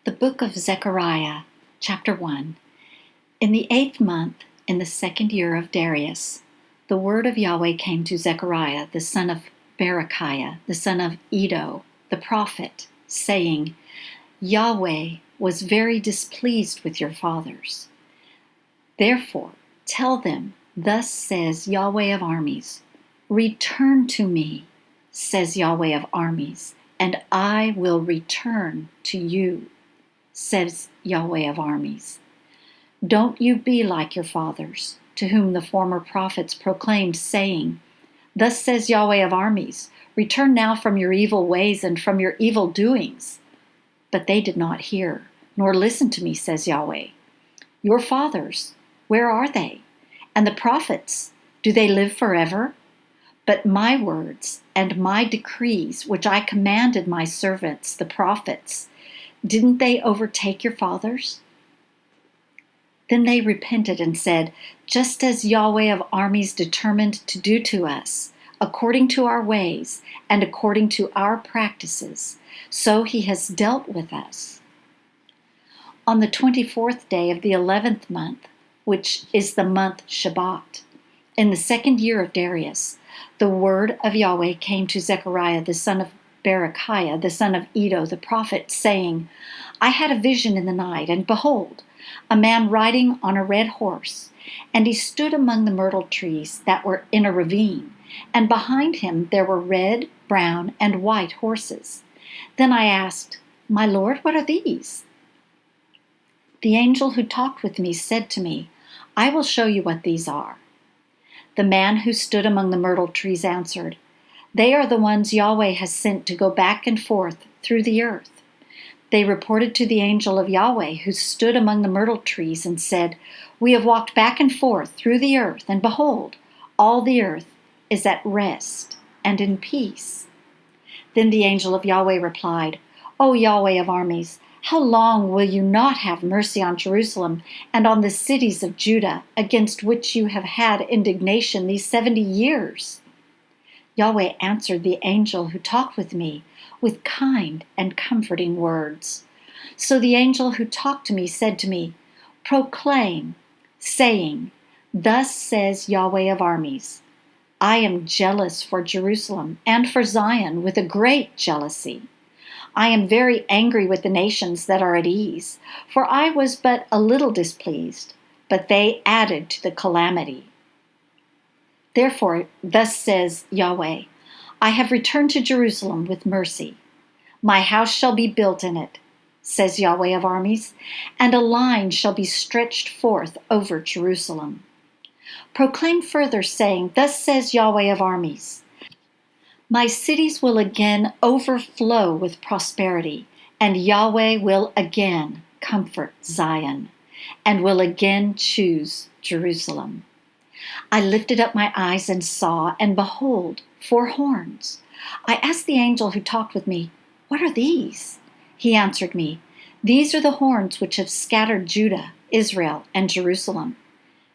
The book of Zechariah, Chapter 1. In the 8th month, in the 2nd year of Darius, the word of Yahweh came to Zechariah, the son of Berechiah, the son of Iddo, the prophet, saying, Yahweh was very displeased with your fathers. Therefore, tell them, thus says Yahweh of armies, return to me, says Yahweh of armies, and I will return to you, says Yahweh of armies. Don't you be like your fathers, to whom the former prophets proclaimed, saying, Thus says Yahweh of armies, return now from your evil ways and from your evil doings. But they did not hear, nor listen to me, says Yahweh. Your fathers, where are they? And the prophets, do they live forever? But my words and my decrees, which I commanded my servants, the prophets, didn't they overtake your fathers? Then they repented and said, Just as Yahweh of armies determined to do to us, according to our ways and according to our practices, so he has dealt with us. On the 24th day of the 11th month, which is the month Shabbat, in the 2nd year of Darius, the word of Yahweh came to Zechariah, the son of Berechiah, the son of Iddo, the prophet, saying, I had a vision in the night, and behold, a man riding on a red horse, and he stood among the myrtle trees that were in a ravine, and behind him there were red, brown, and white horses. Then I asked, My Lord, what are these? The angel who talked with me said to me, I will show you what these are. The man who stood among the myrtle trees answered, They are the ones Yahweh has sent to go back and forth through the earth. They reported to the angel of Yahweh who stood among the myrtle trees and said, We have walked back and forth through the earth, and behold, all the earth is at rest and in peace. Then the angel of Yahweh replied, O Yahweh of armies, how long will you not have mercy on Jerusalem and on the cities of Judah, against which you have had indignation these 70 years? Yahweh answered the angel who talked with me with kind and comforting words. So the angel who talked to me said to me, Proclaim, saying, Thus says Yahweh of armies, I am jealous for Jerusalem and for Zion with a great jealousy. I am very angry with the nations that are at ease, for I was but a little displeased, but they added to the calamity. Therefore, thus says Yahweh, I have returned to Jerusalem with mercy. My house shall be built in it, says Yahweh of armies, and a line shall be stretched forth over Jerusalem. Proclaim further, saying, Thus says Yahweh of armies, My cities will again overflow with prosperity, and Yahweh will again comfort Zion, and will again choose Jerusalem. I lifted up my eyes and saw, and behold, 4 horns. I asked the angel who talked with me, What are these? He answered me, These are the horns which have scattered Judah, Israel, and Jerusalem.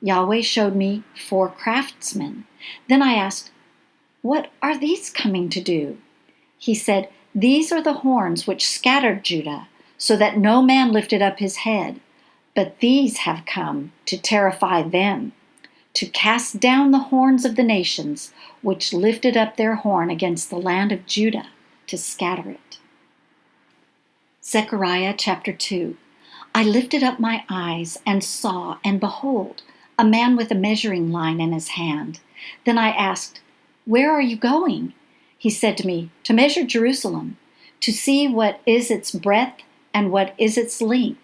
Yahweh showed me 4 craftsmen. Then I asked, What are these coming to do? He said, These are the horns which scattered Judah, so that no man lifted up his head. But these have come to terrify them, to cast down the horns of the nations, which lifted up their horn against the land of Judah, to scatter it. Zechariah Chapter 2. I lifted up my eyes and saw, and behold, a man with a measuring line in his hand. Then I asked, Where are you going? He said to me, To measure Jerusalem, to see what is its breadth and what is its length.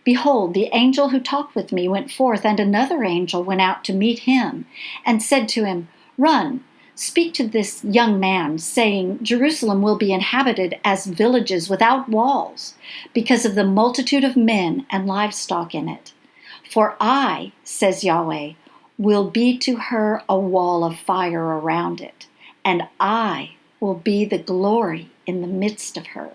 Behold, the angel who talked with me went forth, and another angel went out to meet him, and said to him, Run, speak to this young man, saying, Jerusalem will be inhabited as villages without walls, because of the multitude of men and livestock in it. For I, says Yahweh, will be to her a wall of fire around it, and I will be the glory in the midst of her.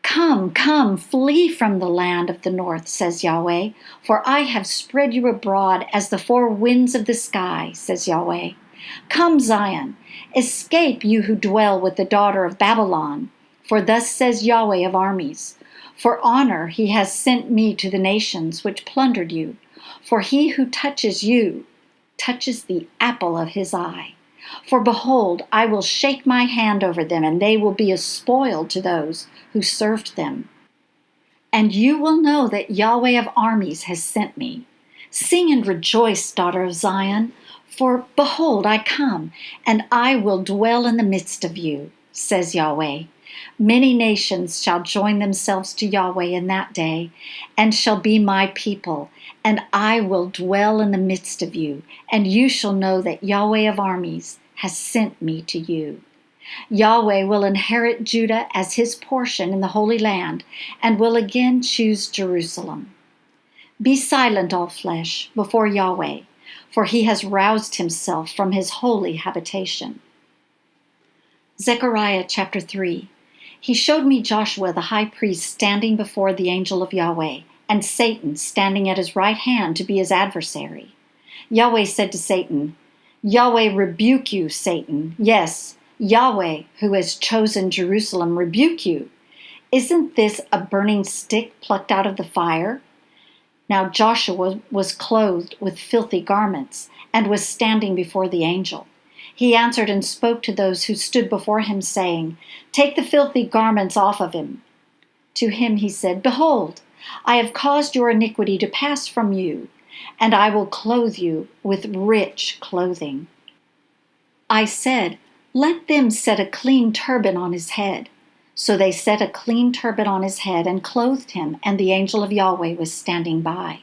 Come, flee from the land of the north, says Yahweh, for I have spread you abroad as the 4 winds of the sky, says Yahweh. Come, Zion, escape, you who dwell with the daughter of Babylon, For thus says Yahweh of armies, for honor he has sent me to the nations which plundered you. For he who touches you touches the apple of his eye. For behold, I will shake my hand over them, and they will be a spoil to those who served them. And you will know that Yahweh of armies has sent me. Sing and rejoice, daughter of Zion, for behold, I come, and I will dwell in the midst of you, says Yahweh. Many nations shall join themselves to Yahweh in that day, and shall be my people, and I will dwell in the midst of you, and you shall know that Yahweh of armies has sent me to you. Yahweh will inherit Judah as his portion in the Holy Land, and will again choose Jerusalem. Be silent, all flesh, before Yahweh, for he has roused himself from his holy habitation. Zechariah Chapter 3. He showed me Joshua the high priest standing before the angel of Yahweh, and Satan standing at his right hand to be his adversary. Yahweh said to Satan, Yahweh rebuke you, Satan. Yes, Yahweh, who has chosen Jerusalem, rebuke you. Isn't this a burning stick plucked out of the fire? Now Joshua was clothed with filthy garments, and was standing before the angel. He answered and spoke to those who stood before him, saying, Take the filthy garments off of him. To him he said, Behold, I have caused your iniquity to pass from you, and I will clothe you with rich clothing. I said, Let them set a clean turban on his head. So they set a clean turban on his head and clothed him, and the angel of Yahweh was standing by.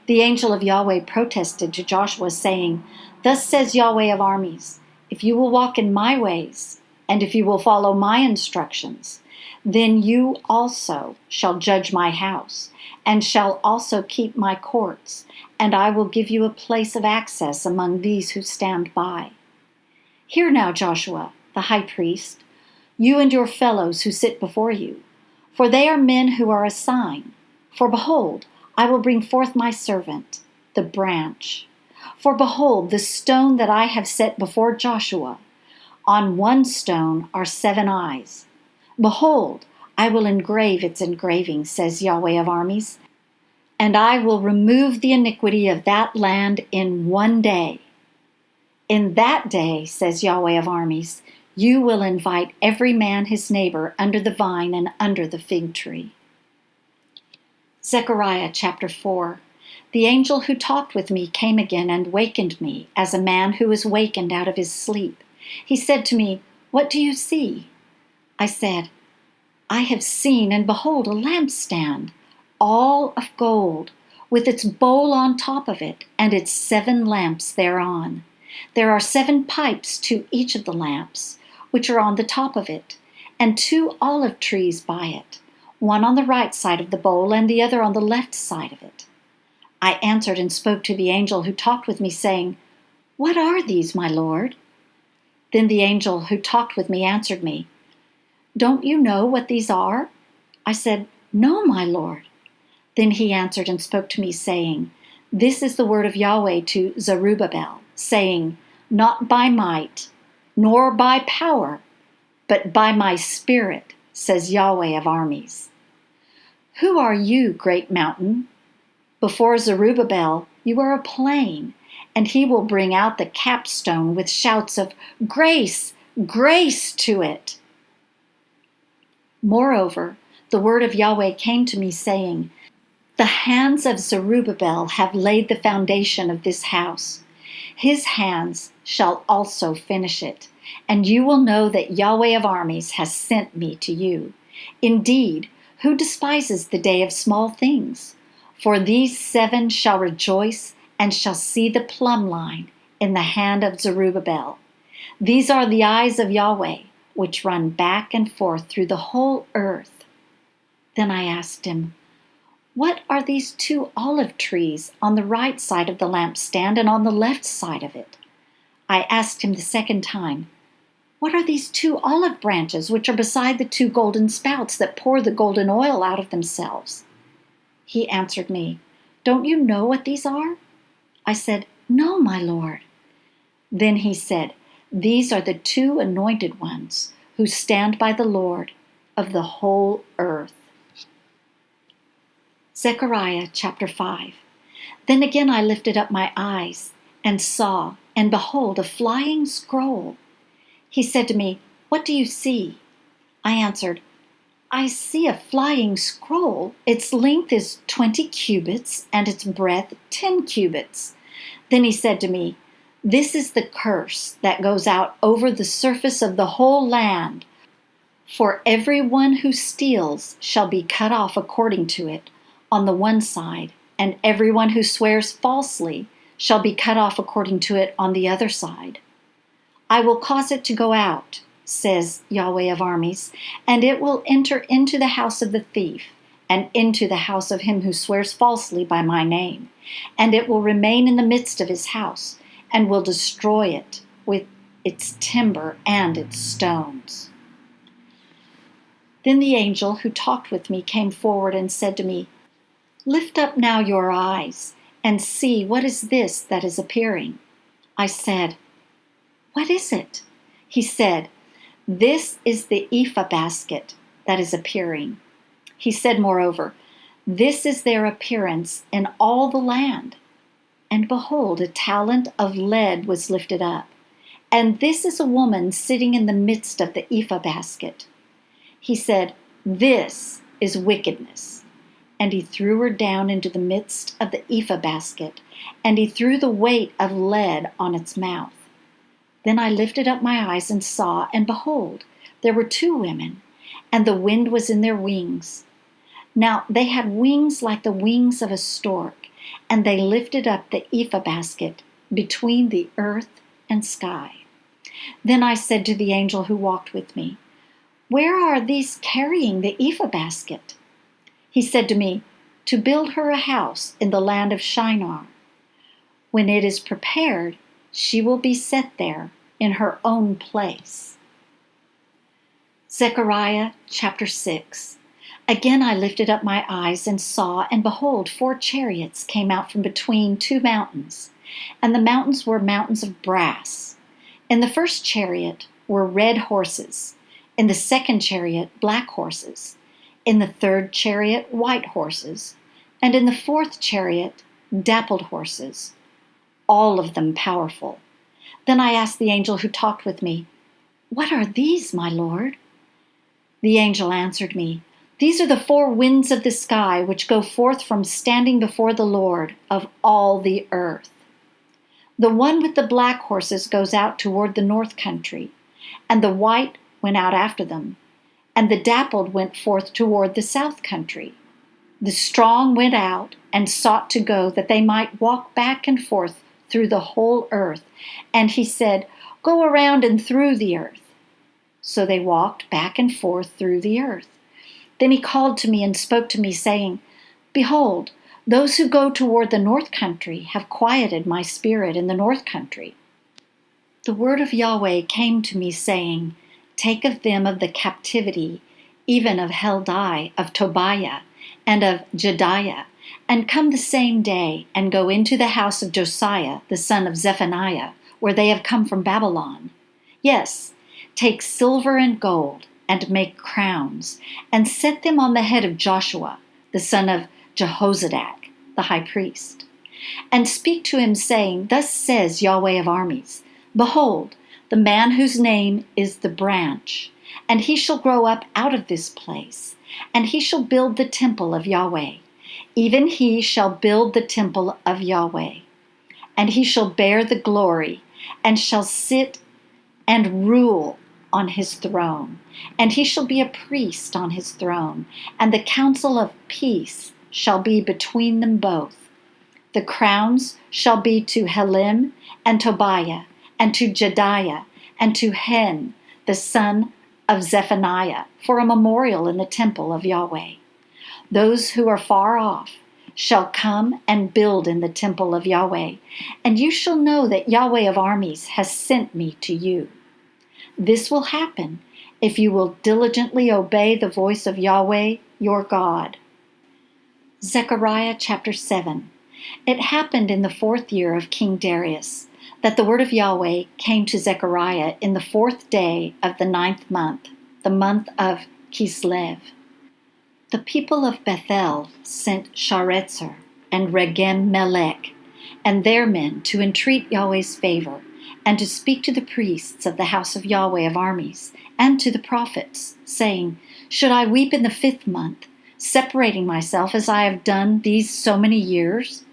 The angel of Yahweh protested to Joshua, saying, Thus says Yahweh of armies, if you will walk in my ways, and if you will follow my instructions, then you also shall judge my house, and shall also keep my courts, and I will give you a place of access among these who stand by. Hear now, Joshua, the high priest, you and your fellows who sit before you, for they are men who are a sign. For behold, I will bring forth my servant, the branch. For behold, the stone that I have set before Joshua, on one stone are 7 eyes. Behold, I will engrave its engraving, says Yahweh of armies, and I will remove the iniquity of that land in one day. In that day, says Yahweh of armies, you will invite every man his neighbor under the vine and under the fig tree. Zechariah Chapter 4. The angel who talked with me came again and wakened me, as a man who is wakened out of his sleep. He said to me, What do you see? I said, I have seen, and behold, a lampstand, all of gold, with its bowl on top of it, and its 7 lamps thereon. There are 7 pipes to each of the lamps, which are on the top of it, and 2 olive trees by it, one on the right side of the bowl, and the other on the left side of it. I answered and spoke to the angel who talked with me, saying, What are these, my Lord? Then the angel who talked with me answered me, Don't you know what these are? I said, No, my Lord. Then he answered and spoke to me, saying, This is the word of Yahweh to Zerubbabel, saying, Not by might, nor by power, but by my spirit, says Yahweh of armies. Who are you, great mountain? Before Zerubbabel you are a plain, and he will bring out the capstone with shouts of grace, grace to it. Moreover, the word of Yahweh came to me, saying, The hands of Zerubbabel have laid the foundation of this house. His hands shall also finish it, and you will know that Yahweh of armies has sent me to you. Indeed, who despises the day of small things? For these 7 shall rejoice and shall see the plumb line in the hand of Zerubbabel. These are the eyes of Yahweh, which run back and forth through the whole earth. Then I asked him, What are these 2 olive trees on the right side of the lampstand and on the left side of it? I asked him the second time, What are these 2 olive branches which are beside the 2 golden spouts that pour the golden oil out of themselves? He answered me, Don't you know what these are? I said, No, my Lord. Then he said, These are the 2 anointed ones who stand by the Lord. of the whole earth. Zechariah Chapter 5. Then again I lifted up my eyes and saw, and behold, a flying scroll. He said to me, "What do you see?" I answered, "I see a flying scroll. Its length is 20 cubits, and its breadth 10 cubits. Then he said to me, "This is the curse that goes out over the surface of the whole land. For everyone who steals shall be cut off according to it on the one side, and everyone who swears falsely shall be cut off according to it on the other side. I will cause it to go out, says Yahweh of armies, and it will enter into the house of the thief, and into the house of him who swears falsely by my name, and it will remain in the midst of his house, and will destroy it with its timber and its stones." Then the angel who talked with me came forward and said to me, "Lift up now your eyes, and see what is this that is appearing." I said, "What is it?" He said, "This is the ephah basket that is appearing." He said, moreover, "This is their appearance in all the land." And behold, a talent of lead was lifted up, and this is a woman sitting in the midst of the ephah basket. He said, "This is wickedness." And he threw her down into the midst of the ephah basket, and he threw the weight of lead on its mouth. Then I lifted up my eyes and saw, and behold, there were two women, and the wind was in their wings. Now they had wings like the wings of a stork, and they lifted up the ephah basket between the earth and sky. Then I said to the angel who walked with me, "Where are these carrying the ephah basket?" He said to me, "To build her a house in the land of Shinar. When it is prepared, she will be set there in her own place." Zechariah Chapter 6. Again I lifted up my eyes and saw, and behold, 4 chariots came out from between 2 mountains, and the mountains were mountains of brass. In the first chariot were red horses, in the second chariot black horses, in the third chariot white horses, and in the fourth chariot dappled horses, all of them powerful. Then I asked the angel who talked with me, "What are these, my Lord?" The angel answered me, "These are the 4 winds of the sky, which go forth from standing before the Lord of all the earth. The one with the black horses goes out toward the north country, and the white went out after them, and the dappled went forth toward the south country. The strong went out and sought to go, that they might walk back and forth through the whole earth. And he said, 'Go around and through the earth.' So they walked back and forth through the earth. Then he called to me and spoke to me, saying, 'Behold, those who go toward the north country have quieted my spirit in the north country.' The word of Yahweh came to me, saying, 'Take of them of the captivity, even of Heldai, of Tobiah, and of Jediah, and come the same day, and go into the house of Josiah, the son of Zephaniah, where they have come from Babylon. Yes, take silver and gold, and make crowns, and set them on the head of Joshua, the son of Jehozadak, the high priest. And speak to him, saying, Thus says Yahweh of armies, Behold, the man whose name is the branch, and he shall grow up out of this place, and he shall build the temple of Yahweh. Even he shall build the temple of Yahweh, and he shall bear the glory, and shall sit and rule on his throne, and he shall be a priest on his throne, and the counsel of peace shall be between them both. The crowns shall be to Helim and Tobiah, and to Jediah, and to Hen, the son of Zephaniah, for a memorial in the temple of Yahweh. Those who are far off shall come and build in the temple of Yahweh, and you shall know that Yahweh of armies has sent me to you. This will happen if you will diligently obey the voice of Yahweh your God. Zechariah chapter 7. It happened in the 4th year of King Darius that the word of Yahweh came to Zechariah in the 4th day of the 9th month, the month of Kislev. The people of Bethel sent Sharezer and Regem-melech and their men to entreat Yahweh's favor, and to speak to the priests of the house of Yahweh of armies, and to the prophets, saying, Should I weep in the 5th month, separating myself as I have done these so many years?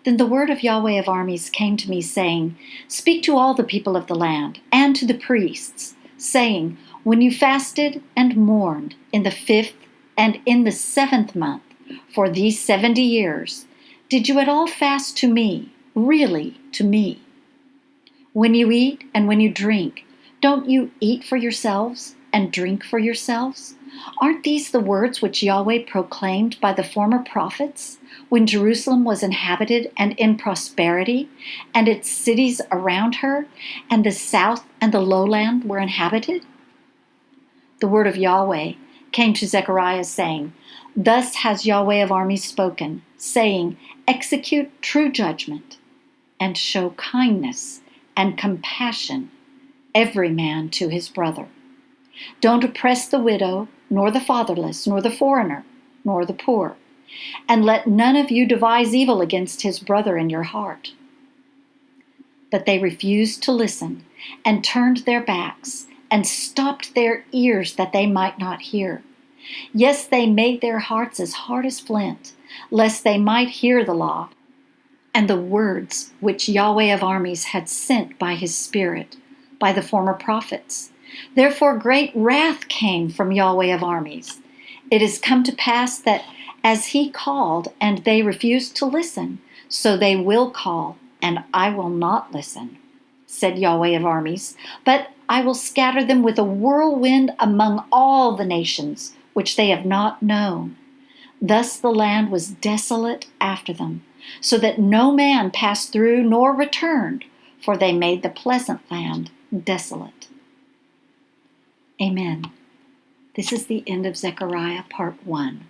Then the word of Yahweh of armies came to me, saying, Speak to all the people of the land, and to the priests, saying, When you fasted and mourned in the 5th and in the 7th month, for these 70 years, did you at all fast to me, really to me? When you eat and when you drink, don't you eat for yourselves and drink for yourselves? Aren't these the words which Yahweh proclaimed by the former prophets, when Jerusalem was inhabited and in prosperity, and its cities around her, and the south and the lowland were inhabited? The word of Yahweh came to Zechariah, saying, Thus has Yahweh of armies spoken, saying, Execute true judgment, and show kindness and compassion, every man to his brother. Don't oppress the widow, nor the fatherless, nor the foreigner, nor the poor, and let none of you devise evil against his brother in your heart. But they refused to listen, and turned their backs, and stopped their ears that they might not hear. Yes, they made their hearts as hard as flint, lest they might hear the law, and the words which Yahweh of armies had sent by his Spirit, by the former prophets. Therefore great wrath came from Yahweh of armies. It has come to pass that as he called, and they refused to listen, so they will call, and I will not listen, said Yahweh of armies, but I will scatter them with a whirlwind among all the nations, which they have not known. Thus the land was desolate after them, so that no man passed through nor returned, for they made the pleasant land desolate. Amen. This is the end of Zechariah part 1.